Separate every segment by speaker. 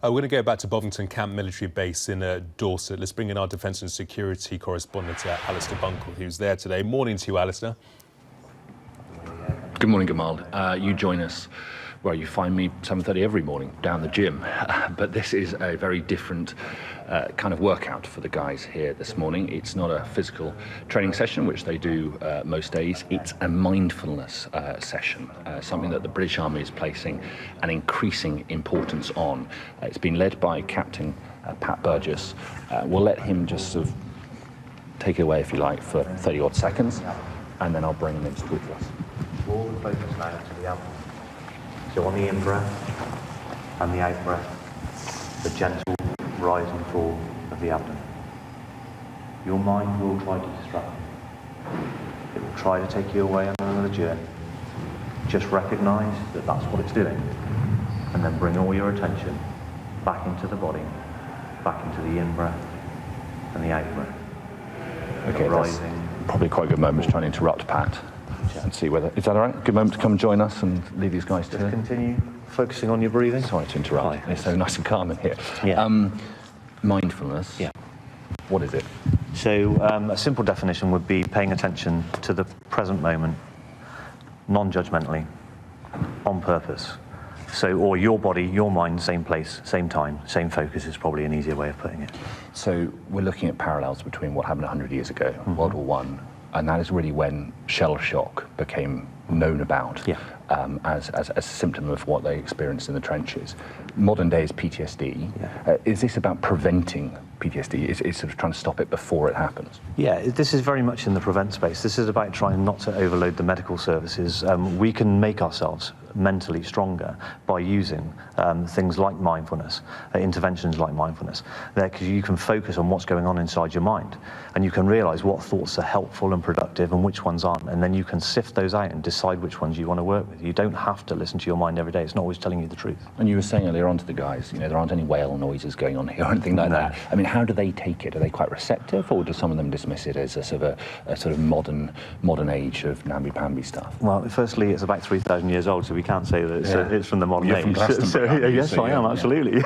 Speaker 1: We're going to go back to Bovington Camp Military Base in Dorset. Let's bring in our Defence and Security correspondent, Alistair Bunkel, who's there today. Morning to you, Alistair.
Speaker 2: Good morning, Gamal. You join us, well, you find me 7:30 every morning down the gym, but this is a very different kind of workout for the guys here this morning. It's not a physical training session, which they do most days. It's a mindfulness session, something that the British Army is placing an increasing importance on. It's been led by Captain Pat Burgess. We'll let him just sort of take it away, if you like, for 30 odd seconds, and then I'll bring him in to talk to us.
Speaker 3: All the focus now to the abdomen. So on the in-breath and the out-breath, the gentle rise and fall of the abdomen. Your mind will try to distract you. It will try to take you away on another journey. Just recognise that that's what it's doing, and then bring all your attention back into the body, back into the in-breath and the out-breath.
Speaker 2: Okay, rising. Probably quite a good moment to try and interrupt Pat. And see whether, is that all right? Good moment to come and join us and leave these guys to
Speaker 3: continue focusing on your breathing.
Speaker 2: Sorry to interrupt. It's so nice and calm in here.
Speaker 3: Yeah.
Speaker 2: Mindfulness.
Speaker 3: Yeah.
Speaker 2: What is it?
Speaker 3: So a simple definition would be paying attention to the present moment, non-judgmentally, on purpose. So, or your body, your mind, same place, same time, same focus is probably an easier way of putting it.
Speaker 2: So we're looking at parallels between what happened 100 years ago, World War I, and that is really when shell shock became known about as a symptom of what they experienced in the trenches. Modern day is PTSD. Is this about preventing PTSD? Is sort of trying to stop it before it happens? Yeah,
Speaker 3: this is very much in the prevent space. This is about trying not to overload the medical services. We can make ourselves mentally stronger by using things like mindfulness, interventions like mindfulness, because you can focus on what's going on inside your mind, and you can realise what thoughts are helpful and productive and which ones aren't, and then you can sift those out and decide which ones you want to work with. You don't have to listen to your mind every day. It's not always telling you the truth.
Speaker 2: And you were saying earlier on to the guys, you know, there aren't any whale noises going on here or anything like that. I mean, how do they take it? Are they quite receptive, or do some of them dismiss it as a sort of modern age of namby-pamby stuff?
Speaker 3: Well, firstly, it's about 3,000 years old, so we can't say that it's from the modern age. Yes, I am, absolutely.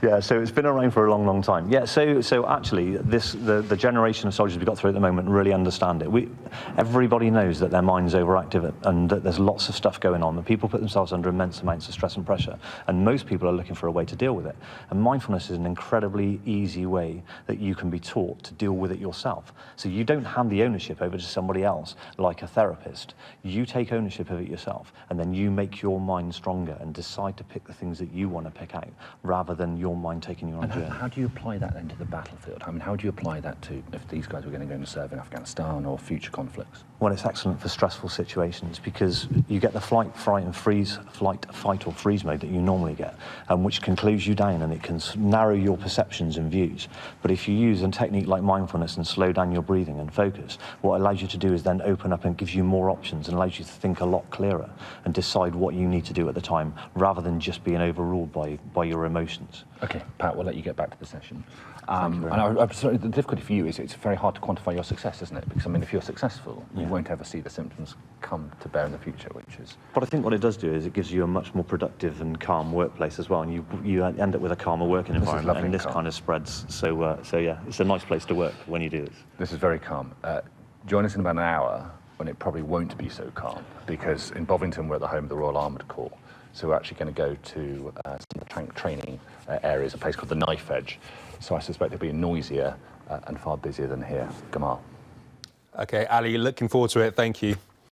Speaker 3: Yeah, so it's been around for a long, long time. Yeah, so actually, the generation of soldiers we've got through at the moment really understand it. Everybody knows that their mind's overactive and that there's lots of stuff going on, that people put themselves under immense amounts of stress and pressure, and most people are looking for a way to deal with it. And mindfulness is an incredibly easy way that you can be taught to deal with it yourself. So you don't hand the ownership over to somebody else like a therapist. You take ownership of it yourself, and then you make your mind stronger and decide to pick the things that you want to pick out, rather than your mind taking you on a journey.
Speaker 2: How do you apply that then to the battlefield? I mean, how do you apply that to if these guys were going to go and serve in Afghanistan or future conflicts?
Speaker 3: Well, it's excellent for stressful situations because you get the flight, fight or freeze mode that you normally get, which can close you down and it can narrow your perceptions and views. But if you use a technique like mindfulness and slow down your breathing and focus, what it allows you to do is then open up and gives you more options and allows you to think a lot clearer and decide what you need to do at the time, rather than just being overruled by your emotions.
Speaker 2: Okay, Pat, we'll let you get back to the session. The difficulty for you is it's very hard to quantify your success, isn't it? Because, I mean, if you're successful, you won't ever see the symptoms come to bear in the future, which is...
Speaker 3: But I think what it does do is it gives you a much more productive and calm workplace as well, and you end up with a calmer working environment, and this kind of spreads. So yeah, it's a nice place to work when you do this.
Speaker 2: This is very calm. Join us in about an hour when it probably won't be so calm, because in Bovington we're at the home of the Royal Armoured Corps. So we're actually going to go to some of the tank training areas, a place called the Knife Edge. So I suspect it'll be noisier and far busier than here. Gamal.
Speaker 1: Okay, Ali, looking forward to it. Thank you.